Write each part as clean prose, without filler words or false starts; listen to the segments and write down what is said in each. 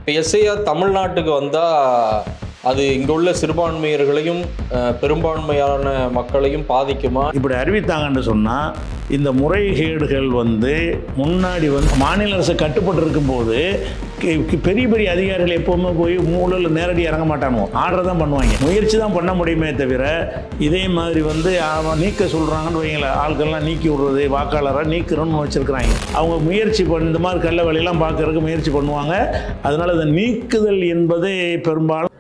இப்போ எஸ்ஐஆர் தமிழ்நாட்டுக்கு வந்தால் அது இங்கே உள்ள சிறுபான்மையர்களையும் பெரும்பான்மையான மக்களையும் பாதிக்குமா? இப்படி அறிவித்தாங்கன்னு சொன்னால் இந்த முறைகேடுகள் முன்னாடி மாநில அரசு கட்டுப்பட்டு இருக்கும்போது பெரிய பெரிய அதிகாரிகள் எப்போவுமே போய் மூலையில் நேரடி இறங்க மாட்டானோ, ஆர்டர் தான் பண்ணுவாங்க. முயற்சி தான் பண்ண முடியுமே தவிர இதே மாதிரி நீக்க சொல்கிறாங்கன்னு வைங்களேன், ஆட்கள்லாம் நீக்கி விடுறது, வாக்காளராக நீக்கிறோன்னு வச்சுருக்குறாங்க. அவங்க முயற்சி இந்த மாதிரி கள்ள வேலையெல்லாம் பார்க்கறதுக்கு முயற்சி பண்ணுவாங்க. அதனால் இந்த நீக்குதல் என்பது பெரும்பாலும்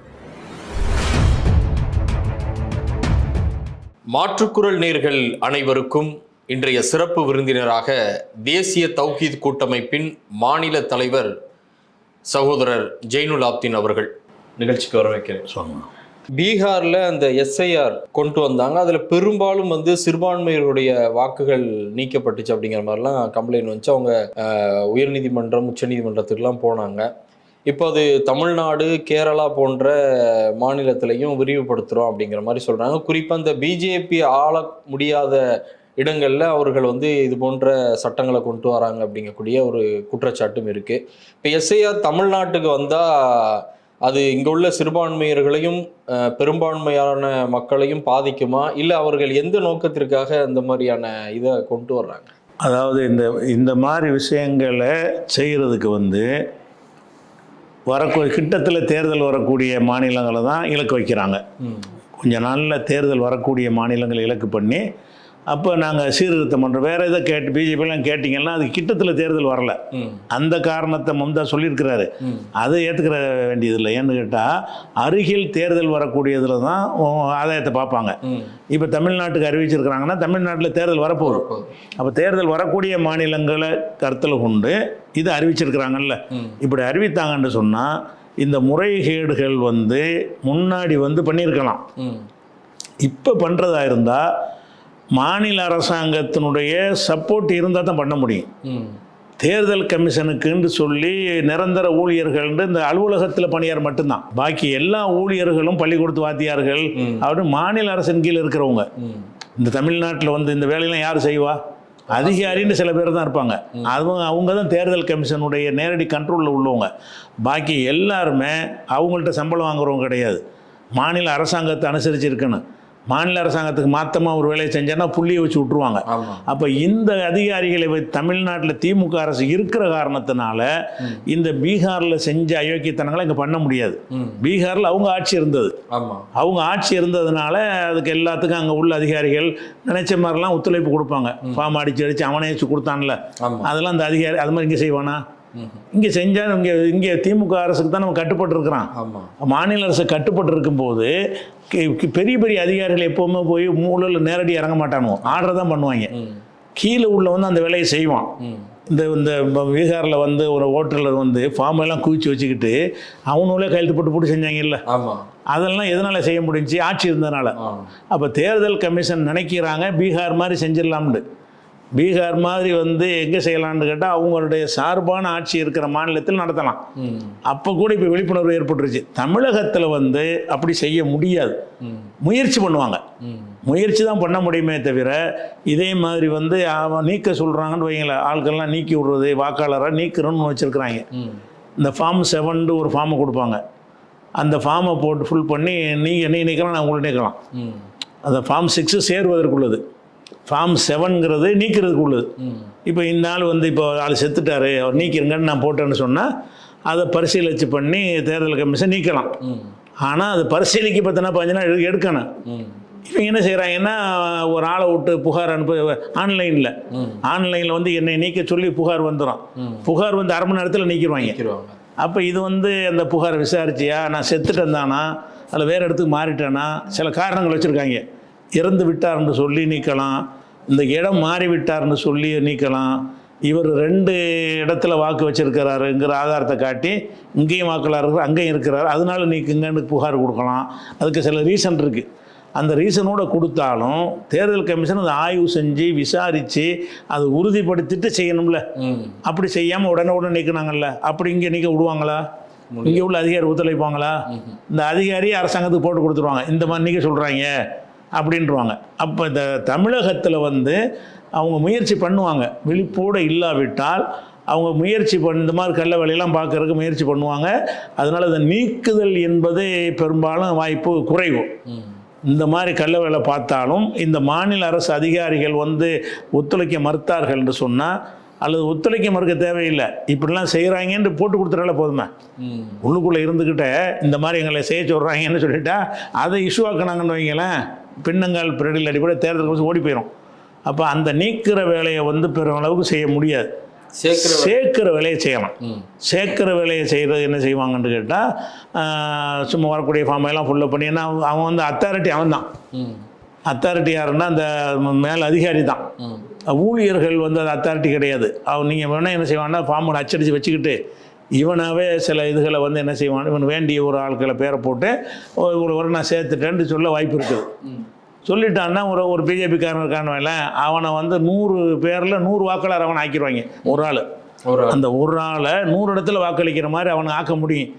மாற்றுக்குரல் நேயர்கள் அனைவருக்கும் இன்றைய சிறப்பு விருந்தினராக தேசிய தௌஹீத் கூட்டமைப்பின் மாநில தலைவர் சகோதரர் ஜெயினுல் ஆப்தீன் அவர்கள் நிகழ்ச்சிக்கு வரவேற்கிறேன். சொன்னோம். பீகாரில் அந்த எஸ்ஐஆர் கொண்டு வந்தாங்க. அதில் பெரும்பாலும் சிறுபான்மையர்களுடைய வாக்குகள் நீக்கப்பட்டுச்சு அப்படிங்கிற மாதிரிலாம் கம்ப்ளைண்ட் வந்துச்சு. அவங்க உயர்நீதிமன்றம் உச்சநீதிமன்றத்துக்கெலாம் போனாங்க. இப்போ அது தமிழ்நாடு, கேரளா போன்ற மாநிலத்திலையும் விரிவுபடுத்துகிறோம் அப்படிங்கிற மாதிரி சொல்கிறாங்க. குறிப்பாக இந்த பிஜேபி ஆள முடியாத இடங்களில் அவர்கள் இது போன்ற சட்டங்களை கொண்டு வராங்க அப்படிங்கக்கூடிய ஒரு குற்றச்சாட்டும் இருக்குது. இப்போ எஸ்ஐஆர் தமிழ்நாட்டுக்கு வந்தால் அது இங்கே உள்ள சிறுபான்மையர்களையும் பெரும்பான்மையான மக்களையும் பாதிக்குமா, இல்லை அவர்கள் எந்த நோக்கத்திற்காக இந்த மாதிரியான இதை கொண்டு வர்றாங்க? அதாவது இந்த மாதிரி விஷயங்களை செய்கிறதுக்கு கிட்டத்தில் தேர்தல் வரக்கூடிய மாநிலங்களை தான் இலக்கு வைக்கிறாங்க. கொஞ்சம் நாளில் தேர்தல் வரக்கூடிய மாநிலங்களை இலக்கு பண்ணி அப்போ நாங்கள் சீர்திருத்தம் பண்ணுறோம். வேறு எதை பிஜேபிலாம் கேட்டிங்கன்னா அது கிட்டத்தில் தேர்தல் வரல, அந்த காரணத்தை மம்தா சொல்லியிருக்கிறாரு. அதை ஏற்றுக்கிற வேண்டியதில்லை. ஏன்னு கேட்டால் அருகில் தேர்தல் வரக்கூடியதில் தான் ஆதாயத்தை பார்ப்பாங்க. இப்போ தமிழ்நாட்டுக்கு அறிவிச்சிருக்கிறாங்கன்னா தமிழ்நாட்டில் தேர்தல் வரப்போகுது. அப்போ தேர்தல் வரக்கூடிய மாநிலங்களை கருத்தில் கொண்டு இது அறிவிச்சிருக்கிறாங்கல்ல. இப்படி அறிவித்தாங்கன்னு சொன்னால் இந்த முறைகேடுகள் முன்னாடி பண்ணியிருக்கலாம். இப்போ பண்ணுறதா இருந்தால் மாநில அரசாங்கத்தினுடைய சப்போர்ட் இருந்தால் தான் பண்ண முடியும். தேர்தல் கமிஷனுக்குன்னு சொல்லி நிரந்தர ஊழியர்கள் இந்த அலுவலகத்தில் பணியார் மட்டும்தான், பாக்கி எல்லா ஊழியர்களும் பள்ளிக்கூடத்து வாத்தியார்கள் அவரு மாநில அரசின் கீழே இருக்கிறவங்க. இந்த தமிழ்நாட்டில் இந்த வேலையெல்லாம் யார் செய்வா? அதிகாரின்னு சில பேர் தான் இருப்பாங்க. அவங்க தான் தேர்தல் கமிஷனுடைய நேரடி கண்ட்ரோலில் உள்ளவங்க. பாக்கி எல்லாருமே அவங்கள்ட்ட சம்பளம் வாங்குறவங்க கிடையாது. மாநில அரசாங்கத்தை அனுசரித்து இருக்கணும். மாநில அரசாங்கத்துக்கு மாற்றமாக ஒரு வேலையை செஞ்சோன்னா புள்ளியை வச்சு விட்ருவாங்க. அப்போ இந்த அதிகாரிகளை தமிழ்நாட்டில் திமுக அரசு இருக்கிற காரணத்தினால இந்த பீகாரில் செஞ்ச அயோக்கியத்தனங்களை இங்கே பண்ண முடியாது. பீகாரில் அவங்க ஆட்சி இருந்தது. அவங்க ஆட்சி இருந்ததுனால அதுக்கு எல்லாத்துக்கும் அங்கே உள்ள அதிகாரிகள் நினைச்ச மாதிரிலாம் ஒத்துழைப்பு கொடுப்பாங்க. ஃபார்ம் அடிச்சு அவனே வச்சு கொடுத்தான்ல, அதெல்லாம் அந்த அதிகாரி அது மாதிரி இங்கே செய்வானா? இங்கே செஞ்சால் இங்கே திமுக அரசுக்கு தான் நம்ம கட்டுப்பட்டு இருக்கிறான். மாநில அரசு கட்டுப்பட்டு இருக்கும்போது பெரிய பெரிய அதிகாரிகள் எப்போவுமே போய் மூலையில் நேரடி இறங்க மாட்டானோ, ஆர்டர் தான் பண்ணுவாங்க. கீழே உள்ள அந்த வேலையை செய்வான். இந்த பீகாரில் ஒரு ஹோட்டலில் ஃபார்ம் எல்லாம் குவிச்சு வச்சுக்கிட்டு அவனூலே கையெழுத்து போட்டு செஞ்சாங்க இல்லை. அதெல்லாம் எதனால் செய்ய முடிஞ்சு? ஆட்சி இருந்ததுனால. அப்போ தேர்தல் கமிஷன் நினைக்கிறாங்க பீகார் மாதிரி செஞ்சிடலாம்னு. பீகார் மாதிரி எங்கே செய்யலான்னு கேட்டால் அவங்களுடைய சார்பான ஆட்சி இருக்கிற மாநிலத்தில் நடத்தலாம். அப்போ கூட இப்போ விழிப்புணர்வு ஏற்பட்டுருச்சு. தமிழகத்தில் அப்படி செய்ய முடியாது. முயற்சி பண்ணுவாங்க. முயற்சி தான் பண்ண முடியுமே தவிர இதே மாதிரி நீக்க சொல்கிறாங்கன்னு வைங்களேன், ஆட்கள்லாம் நீக்கி விடுறது, வாக்காளராக நீக்கிறோன்னு வச்சுருக்குறாங்க. இந்த ஃபார்ம் 7 ஒரு ஃபார்மை கொடுப்பாங்க. அந்த ஃபார்மை போட்டு ஃபுல் பண்ணி நீ நீக்கலாம், நான் உங்களை நீக்கலாம். அந்த ஃபார்ம் 6 சேருவதற்குள்ளது. ஃபார்ம் 7ங்கிறது நீக்கிறதுக்கு உள்ளது. இப்போ இந்த ஆள் இப்போ ஆள் செத்துட்டாரு, அவர் நீக்கிறங்கன்னு நான் போட்டேன்னு சொன்னால் அதை பரிசீலித்து பண்ணி தேர்தல் கமிஷன் நீக்கலாம். ஆனால் அது பரிசீலிக்க பார்த்தோன்னா 5 நாள் எடுக்கணும். இவங்க என்ன செய்கிறாங்கன்னா ஒரு ஆளை விட்டு புகார் அனுப்ப ஆன்லைனில் என்னை நீக்க சொல்லி புகார் வந்துடும். புகார் அரை மணி நேரத்தில் நீக்கிடுவாங்க. அப்போ இது அந்த புகாரை விசாரிச்சியா, நான் செத்துட்டேன் தானா, அதில் வேறு இடத்துக்கு மாறிட்டேன்னா, சில காரணங்கள் வச்சுருக்காங்க. இறந்து விட்டார்னு சொல்லி நீக்கலாம், இந்த இடம் மாறிவிட்டார்னு சொல்லி நீக்கலாம், இவர் 2 இடத்துல வாக்கு வச்சிருக்கிறாருங்கிற ஆதாரத்தை காட்டி இங்கேயும் வாக்காளர் இருக்கிறார் அங்கேயும் இருக்கிறார், அதனால நீக்குங்கன்னு புகார் கொடுக்கலாம். அதுக்கு சில ரீசன் இருக்குது. அந்த ரீசனோடு கொடுத்தாலும் தேர்தல் கமிஷன் அதை ஆய்வு செஞ்சு விசாரித்து அதை உறுதிப்படுத்திட்டு செய்யணும்ல. அப்படி செய்யாமல் உடனே நீக்கினாங்கல்ல, அப்படி இங்கே நீக்க விடுவாங்களா? இங்கே உள்ள அதிகாரி ஒத்துழைப்பாங்களா? இந்த அதிகாரி அரசாங்கத்துக்கு போட்டு கொடுத்துருவாங்க, இந்த மாதிரி நீக்க சொல்கிறாங்க அப்படின்வாங்க. அப்போ இந்த தமிழகத்தில் அவங்க முயற்சி பண்ணுவாங்க. விழிப்போடு இல்லாவிட்டால் அவங்க முயற்சி இந்த மாதிரி கள்ள வேலையெல்லாம் பார்க்கறதுக்கு முயற்சி பண்ணுவாங்க. அதனால் அதை நீக்குதல் என்பது பெரும்பாலும் வாய்ப்பு குறைவு. இந்த மாதிரி கள்ள வேலை பார்த்தாலும் இந்த மாநில அரசு அதிகாரிகள் வந்து ஒத்துழைக்க மறுத்தார்கள் என்று சொன்னால், அல்லது ஒத்துழைக்க மறுக்க தேவையில்லை, இப்படிலாம் செய்கிறாங்கன்னு போட்டு கொடுத்துறால போதுமே. உள்ளுக்குள்ளே இருந்துக்கிட்ட இந்த மாதிரி எங்களை செய்ய சொல்கிறாங்கன்னு சொல்லிட்டா அதை இஷ்யூ ஆக்கினாங்கன்னு வைங்களேன், பின்னங்கால் பிரெடில் அடிப்படை தேர்தலுக்கு ஓடி போயிடும். அப்போ அந்த நீக்கிற வேலையை வந்து பெருமளவுக்கு செய்ய முடியாது. சேர்க்கிற வேலையை செய்யலாம். சேர்க்கிற வேலையை செய்கிறது என்ன செய்வாங்கன்னு கேட்டால், சும்மா வரக்கூடிய ஃபார்மையெல்லாம் ஃபுல்லப் பண்ணி, ஏன்னா அவன் வந்து அத்தாரிட்டி, அவன் தான் அத்தாரிட்டி. யாருன்னா அந்த மேல் அதிகாரி தான். ஊழியர்கள் வந்து அது அத்தாரிட்டி கிடையாது. அவன் நீங்கள் வேணால் என்ன செய்வான்னா ஃபார்மில் அச்சடித்து வச்சுக்கிட்டு இவனாவே சில இதுகளை வந்து என்ன செய்வான், இவன் வேண்டிய ஒரு ஆட்களை பேரை போட்டு இவ்வளோ வரை நான் சேர்த்துட்டேன்னு சொல்ல வாய்ப்பு இருக்குது. சொல்லிட்டான்னா ஒரு பிஜேபிக்காரன் இருக்கான அவனை வந்து 100 பேரில் 100 வாக்காளர் அவனை ஆக்கிடுவாங்க. ஒரு ஆள், அந்த ஒரு ஆளை 100 இடத்துல வாக்களிக்கிற மாதிரி அவனை ஆக்க முடியும்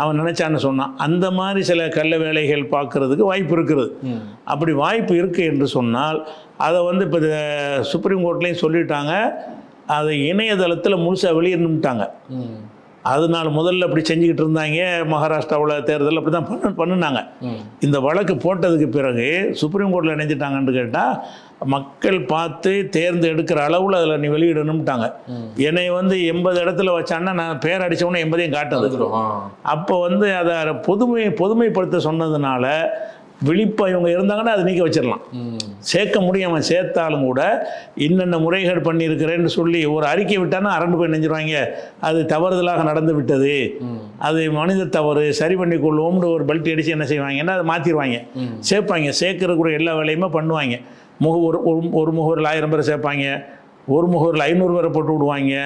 அவன் நினைச்சான்னு சொன்னான். அந்த மாதிரி சில கள்ள வேலைகள் பார்க்கறதுக்கு வாய்ப்பு இருக்குது. அப்படி வாய்ப்பு இருக்குது என்று சொன்னால் அதை வந்து இப்போ சுப்ரீம் கோர்ட்லேயும் சொல்லிட்டாங்க, அதை இணையதளத்தில் முழுசாக வெளியிடணும்ட்டாங்க. அதனால முதல்ல அப்படி செஞ்சுக்கிட்டு இருந்தாங்க. மகாராஷ்டிராவில் தேர்தல் அப்படி தான் பண்ணினாங்க. இந்த வழக்கு போட்டதுக்கு பிறகு சுப்ரீம் கோர்ட்டில் இணைஞ்சிட்டாங்கன்னு கேட்டால், மக்கள் பார்த்து தேர்ந்தெடுக்கிற அளவில் அதில் நீ வெளியிடணும்ட்டாங்க. என்னை வந்து 80 இடத்துல வச்சான்னா நான் பேர் அடித்தவொன்னே 80ஐயும் காட்டுது. அப்போ வந்து அதை பொதுமைப்படுத்த சொன்னதுனால விழிப்பாக இவங்க இருந்தாங்கன்னா அதை நீக்க வச்சிடலாம். சேர்க்க முடியாமல் சேர்த்தாலும் கூட இன்னென்ன முறைகேடு பண்ணியிருக்கிறேன்னு சொல்லி ஒரு அறிக்கை விட்டானா அரண்டு போய் நெஞ்சிருவாங்க. அது தவறுதலாக நடந்து விட்டது, அது மனித தவறு, சரி பண்ணி கொள்வோம்னு ஒரு பல்ட்டி அடித்து என்ன செய்வாங்கன்னா அதை மாற்றிடுவாங்க, சேர்ப்பாங்க. சேர்க்கறதுக்குரிய எல்லா வேலையுமே பண்ணுவாங்க. ஒரு முகவரில் 1000 பேரை சேர்ப்பாங்க, ஒரு முகவரில் 500 பேரை போட்டு விடுவாங்க,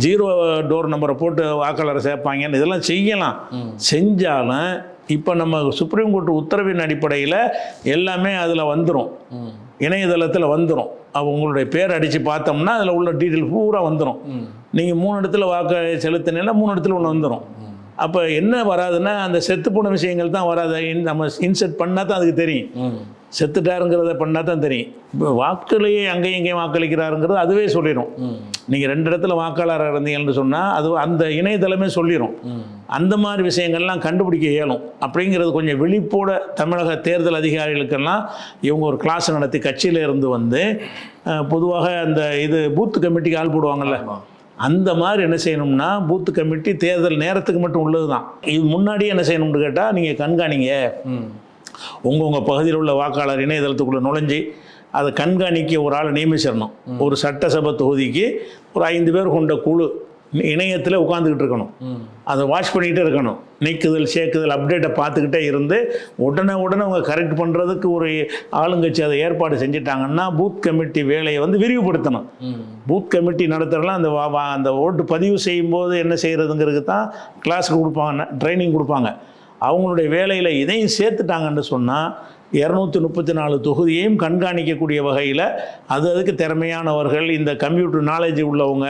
0 டோர் நம்பரை போட்டு வாக்காளரை சேர்ப்பாங்கன்னு இதெல்லாம் செய்யலாம். செஞ்சாலும் இப்போ நம்ம சுப்ரீம் கோர்ட் உத்தரவின் அடிப்படையில் எல்லாமே அதில் வந்துடும், இணையதளத்தில் வந்துடும். உங்களுடைய பேர் அடித்து பார்த்தோம்னா அதில் உள்ள டீட்டெயில் பூரா வந்துடும். நீங்கள் 3 இடத்துல வாக்கு செலுத்தினா 3 இடத்துல ஒன்று வந்துடும். அப்போ என்ன வராதுன்னா அந்த செத்துப்போன விஷயங்கள் தான் வராது. நம்ம இன்செர்ட் பண்ணால் தான் அதுக்கு தெரியும், செத்துட்டாருங்கிறத பண்ணால் தான் தெரியும். இப்போ வாக்குலையே அங்கேயும் இங்கேயும் வாக்களிக்கிறாருங்கிறது அதுவே சொல்லிடும். நீங்கள் 2 இடத்துல வாக்காளராக இருந்தீங்கன்னு சொன்னால் அது அந்த இணையதளமே சொல்லிடும். அந்த மாதிரி விஷயங்கள்லாம் கண்டுபிடிக்க இயலும். அப்படிங்கிறது கொஞ்சம் விழிப்போட தமிழக தேர்தல் அதிகாரிகளுக்கெல்லாம் இவங்க ஒரு கிளாஸ் நடத்தி கட்சியில் இருந்து வந்து பொதுவாக அந்த இது பூத்து கமிட்டிக்கு ஆள் போடுவாங்கள்ல, அந்த மாதிரி என்ன செய்யணும்னா பூத்து கமிட்டி தேர்தல் நேரத்துக்கு மட்டும் உள்ளது தான். இது முன்னாடியே என்ன செய்யணும்னு கேட்டால் நீங்கள் கண்காணிங்க, உங்கள் பகுதியில் உள்ள வாக்காளர் இணையதளத்துக்குள்ளே நுழைஞ்சி அதை கண்காணிக்க ஒரு ஆளை நியமிச்சிடணும். ஒரு சட்டசபை தொகுதிக்கு ஒரு 5 பேர் கொண்ட குழு இணையத்தில் உட்காந்துக்கிட்டு இருக்கணும், அதை வாட்ச் பண்ணிக்கிட்டே இருக்கணும். நீக்குதல் சேர்க்குதல் அப்டேட்டை பார்த்துக்கிட்டே இருந்து உடனே அவங்க கரெக்ட் பண்ணுறதுக்கு ஒரு ஆளுங்கட்சி அதை ஏற்பாடு செஞ்சிட்டாங்கன்னா பூத் கமிட்டி வேலையை வந்து விரிவுபடுத்தணும். பூத் கமிட்டி நடத்துகிறலாம் அந்த ஓட்டு பதிவு செய்யும்போது என்ன செய்கிறதுங்கிறது தான் கிளாஸ் கொடுப்பாங்க, ட்ரைனிங் கொடுப்பாங்க. அவங்களுடைய வேலையில் இதையும் சேர்த்துட்டாங்கன்னு சொன்னால் 234 தொகுதியையும் கண்காணிக்கக்கூடிய வகையில் அதுக்கு திறமையானவர்கள், இந்த கம்ப்யூட்டர் நாலேஜ் உள்ளவங்க,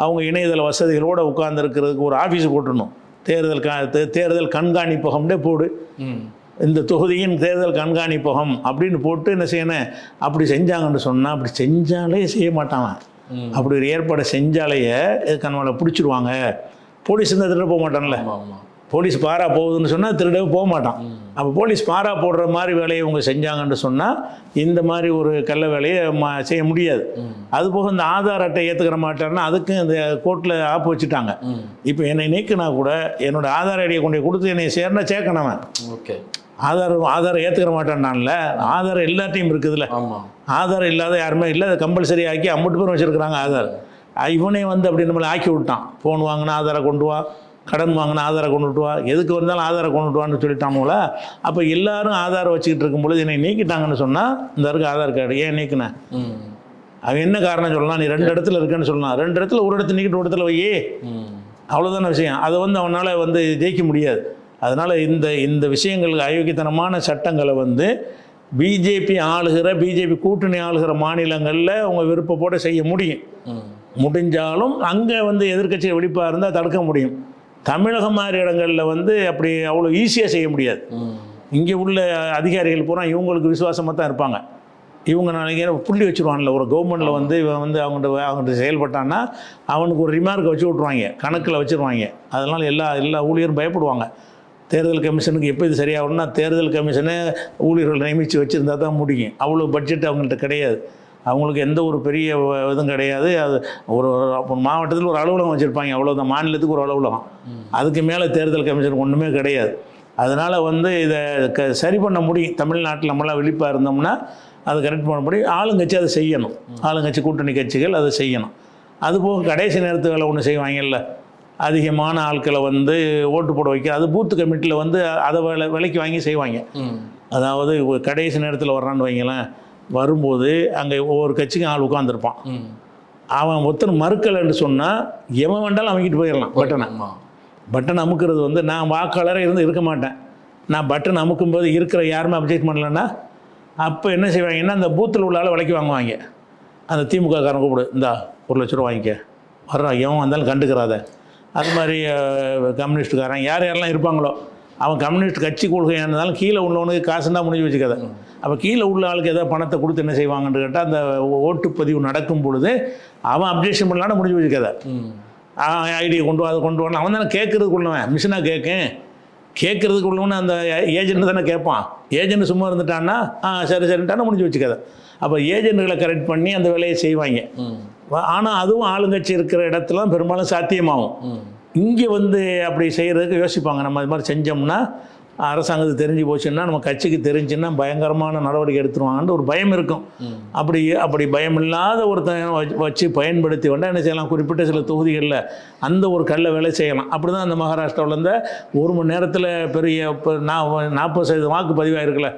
அவங்க இணையதள வசதிகளோடு உட்கார்ந்துருக்கிறதுக்கு ஒரு ஆஃபீஸ் போட்டுடணும். தேர்தல் கண்காணிப்பகம்னே போடு, இந்த தொகுதியின் தேர்தல் கண்காணிப்பகம் அப்படின்னு போட்டு என்ன செய்யணும். அப்படி செஞ்சாங்கன்னு சொன்னால், அப்படி செஞ்சாலே செய்ய மாட்டாங்க. அப்படி ஒரு ஏற்பாடு செஞ்சாலேயே கண்வளை பிடிச்சிருவாங்க. போலீஸ் இருந்தால் திருட போக மாட்டான்ல, போலீஸ் பாரா போகுதுன்னு சொன்னால் திருடவே போக மாட்டான். அப்போ போலீஸ் பாரா போடுற மாதிரி வேலையை இவங்க செஞ்சாங்கன்னு சொன்னால் இந்த மாதிரி ஒரு கள்ள வேலையை செய்ய முடியாது. அதுபோக இந்த ஆதார் அட்டை ஏற்றுக்கிற மாட்டாருன்னா அதுக்கும் இந்த கோர்ட்டில் ஆப்பு வச்சுட்டாங்க. இப்போ என்னை நீக்கினா கூட என்னோட ஆதார் ஐடியை கொண்டு கொடுத்து என்னை சேர்க்கணும். ஓகே, ஆதாரம் ஏற்றுக்கிற மாட்டேன்னான்ல, ஆதாரம் எல்லாத்தையும் இருக்குதுல்ல, ஆதாரம் இல்லாத யாருமே இல்லை, அதை கம்பல்சரி ஆக்கி 50 பேர் வச்சுருக்குறாங்க ஆதார். இவனே வந்து அப்படி நம்மளை ஆக்கி விட்டான். ஃபோன் வாங்கினா ஆதாரம் கொண்டு வா, கடன் வாங்கினா ஆதாரம் கொண்டுட்டு வா, எதுக்கு வந்தாலும் ஆதாரம் கொண்டுட்டு வான்னு சொல்லிட்டானுங்களா. அப்போ எல்லாரும் ஆதாரம் வச்சுக்கிட்டு இருக்கும்பொழுது என்னை நீக்கிட்டாங்கன்னு சொன்னால் இந்த இருக்கு ஆதார் கார்டு ஏன் நீக்கினேன், அவன் என்ன காரணம் சொல்லலாம், நீ 2 இடத்துல இருக்குன்னு சொல்லலாம். 2 இடத்துல ஒரு இடத்துல நீக்கிட்டு ஒரு இடத்துல வையே, அவ்வளோதான விஷயம். அதை வந்து அவனால் வந்து ஜெயிக்க முடியாது. அதனால் இந்த விஷயங்களுக்கு அயோக்கியத்தனமான சட்டங்களை வந்து பிஜேபி கூட்டணி ஆளுகிற மாநிலங்களில் அவங்க விருப்பப்போடு செய்ய முடியும். முடிஞ்சாலும் அங்கே வந்து எதிர்க்கட்சிகள் வெடிப்பாக இருந்தால் தடுக்க முடியும். தமிழகம் மாதிரி இடங்களில் வந்து அப்படி அவ்வளோ ஈஸியாக செய்ய முடியாது. இங்கே உள்ள அதிகாரிகள் பூரா இவங்களுக்கு விசுவாசமாக தான் இருப்பாங்க. இவங்க நாளைக்கு புள்ளி வச்சுருவான்ல, ஒரு கவர்மெண்ட்டில் வந்து இவன் வந்து அவங்கள்ட்ட செயல்பட்டான்னா அவனுக்கு ஒரு ரிமார்க்கை வச்சு விட்ருவாங்க, கணக்கில் வச்சுருவாங்க. அதனால் எல்லா ஊழியரும் பயப்படுவாங்க. தேர்தல் கமிஷனுக்கு எப்போ இது சரியாகும்னா, தேர்தல் கமிஷனே ஊழியர்கள் நியமித்து வச்சுருந்தா தான் முடியும். அவ்வளோ பட்ஜெட் அவங்கள்ட்ட கிடையாது. அவங்களுக்கு எந்த ஒரு பெரிய இதுவும் கிடையாது. அது ஒரு மாவட்டத்தில் ஒரு அலுவலகம் வச்சுருப்பாங்க, அவ்வளோதான். மாநிலத்துக்கு ஒரு அலுவலகம், அதுக்கு மேலே தேர்தல் கமிஷன் ஒன்றுமே கிடையாது. அதனால் வந்து இதை சரி பண்ண முடியும். தமிழ்நாட்டில் நம்மளாம் விழிப்பாக இருந்தோம்னா அதை கரெக்ட் பண்ண முடியும். ஆளுங்கட்சி அதை செய்யணும். ஆளுங்கட்சி கூட்டணி கட்சிகள் அதை செய்யணும். அதுபோக கடைசி நேரத்து வேலை ஒன்று செய்வாங்கல்ல, அதிகமான ஆட்களை வந்து ஓட்டு போட வைக்க, அது பூத்து கமிட்டியில் வந்து அதை விலைக்கு வாங்கி செய்வாங்க. அதாவது கடைசி நேரத்தில் வர்றான்னு வைங்களேன், வரும்போது அங்கே ஒவ்வொரு கட்சிக்கும் ஆள் உட்காந்துருப்பான். அவன் ஒருத்தர் மறுக்கலைன்னு சொன்னால் எவன் வேண்டாலும் அவங்கிட்டு போயிடலாம். பட்டன் அமுக்கிறது வந்து, நான் வாக்காளராக இருக்க மாட்டேன், நான் பட்டன் அமுக்கும்போது இருக்கிற யாருமே அப்ஜெக்ட் பண்ணலன்னா அப்போ என்ன செய்வாங்கன்னா, அந்த பூத்தில் உள்ள ஆளை விலைக்கு வாங்குவாங்க. அந்த திமுக காரன் கூப்பிடு, இந்தா 1 லட்ச ரூபா வாங்கிக்க, வர்றான் எவன் வந்தாலும் கண்டுக்கிறாத. அது மாதிரி கம்யூனிஸ்ட்டுக்காரன் யாரெல்லாம் இருப்பாங்களோ, அவன் கம்யூனிஸ்ட் கட்சி கொள்கையாக இருந்தாலும் கீழே உள்ளவனுக்கு காசுன்னா முடிஞ்சு வச்சுக்காத. அப்போ கீழே உள்ள ஆளுக்கு ஏதாவது பணத்தை கொடுத்து என்ன செய்வாங்கன்னு கேட்டால், அந்த ஓட்டுப்பதிவு நடக்கும் பொழுது அவன் அப்ஜெக்ஷன் பண்ணலான்னு முடிஞ்சு வச்சுக்காத. ஐடியை அதை கொண்டு வரணும். அவன் தானே கேட்குறதுக்கு உள்ளவன், மிஷினாக கேட்குறதுக்கு உள்ளவனு அந்த ஏஜென்ட் தானே கேட்பான். ஏஜென்ட் சும்மா இருந்துட்டான்னா சரின்ட்டானா முடிஞ்சு வச்சுக்காத. அப்போ ஏஜென்ட்களை கரெக்ட் பண்ணி அந்த வேலையை செய்வாங்க. ஆனால் அதுவும் ஆளுங்கட்சி இருக்கிற இடத்துல பெரும்பாலும் சாத்தியமாகும். இங்கே வந்து அப்படி செய்கிறதுக்கு யோசிப்பாங்க. நம்ம இது மாதிரி செஞ்சோம்னா அரசாங்கத்துக்கு தெரிஞ்சு போச்சுன்னா, நம்ம கட்சிக்கு தெரிஞ்சுன்னா பயங்கரமான நடவடிக்கை எடுத்துருவாங்கன்னு ஒரு பயம் இருக்கும். அப்படி பயம் இல்லாத ஒருத்தன் வச்சு பயன்படுத்தி வேண்டாம் என்ன செய்யலாம், குறிப்பிட்ட சில தொகுதிகளில் அந்த ஒரு கல்லை வேலை செய்யலாம். அப்படி தான் அந்த மகாராஷ்டிராவில் இருந்த 1 மணி நேரத்தில் பெரிய 40% வாக்கு பதிவாயிருக்குல்ல,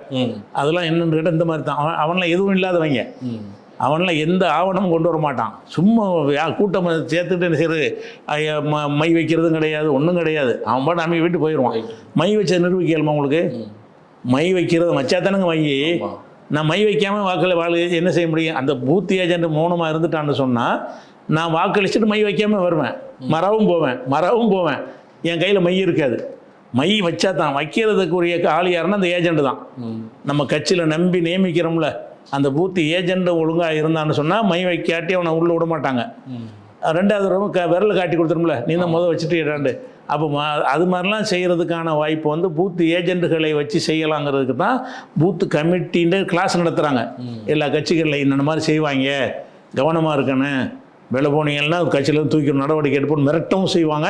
அதெல்லாம் என்னன்னு கேட்டால் இந்த மாதிரி தான். அவன்லாம் எதுவும் இல்லாதவங்க, அவன்லாம் எந்த ஆவணமும் கொண்டு வர மாட்டான். சும்மா கூட்டம் சேர்த்துட்டு என்ன செய்யறது, மை வைக்கிறதும் கிடையாது, ஒன்றும் கிடையாது. அவன் பாட்டு நம்ம வீட்டு போயிடுவான். மை வச்ச நிரூபிக்கலுமா உங்களுக்கு? மை வைக்கிறது வச்சா தானுங்க மை. நான் மை வைக்காமல் வாக்கள் என்ன செய்ய முடியும்? அந்த பூத் ஏஜென்ட் மௌனமாக இருந்துட்டான்னு சொன்னால் நான் வாக்களிச்சுட்டு மை வைக்காமல் வருவேன், மறவும் போவேன். என் கையில் மை இருக்காது. மை வச்சா தான், வைக்கிறதுக்குரிய ஆள் யாருன்னா அந்த ஏஜென்ட் தான். நம்ம கட்சியில் நம்பி நியமிக்கிறோம்ல, அந்த பூத்து ஏஜெண்ட் ஒழுங்காக இருந்தான்னு சொன்னால் மை வைக்காட்டி அவனை உள்ளே விட மாட்டாங்க. 2வது தடவை விரல் காட்டி கொடுத்துரும்ல, நீ தான் வச்சுட்டு இடாண்டு. அப்போ அது மாதிரிலாம் செய்கிறதுக்கான வாய்ப்பு வந்து பூத்து ஏஜென்ட்டுகளை வச்சு செய்யலாங்கிறதுக்கு தான் பூத்து கமிட்டின்னு கிளாஸ் நடத்துகிறாங்க. எல்லா கட்சிகளில் இந்த மாதிரி செய்வாங்க, கவனமாக இருக்கணும், வெளில போனீங்கன்னா கட்சியில் தூக்கி நடவடிக்கை எடுப்போம் மிரட்டவும் செய்வாங்க,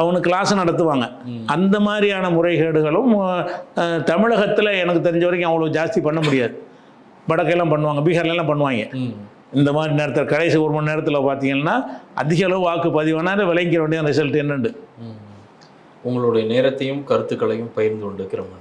அவனுக்கு கிளாஸ் நடத்துவாங்க. அந்த மாதிரியான முறைகேடுகளும் தமிழகத்தில் எனக்கு தெரிஞ்ச வரைக்கும் அவ்வளோ ஜாஸ்தி பண்ண முடியாது. வடக்கெல்லாம் பண்ணுவாங்க, பீகார்லாம் பண்ணுவாங்க. இந்த மாதிரி நேரத்தில் கடைசி 1 மணி நேரத்தில் பார்த்தீங்கன்னா அதிக அளவு வாக்கு பதிவானால் விளங்கிற வேண்டிய ரிசல்ட் என்னண்டு. உங்களுடைய நேரத்தையும் கருத்துக்களையும் பகிர்ந்து கொண்டிருக்கிறோம்.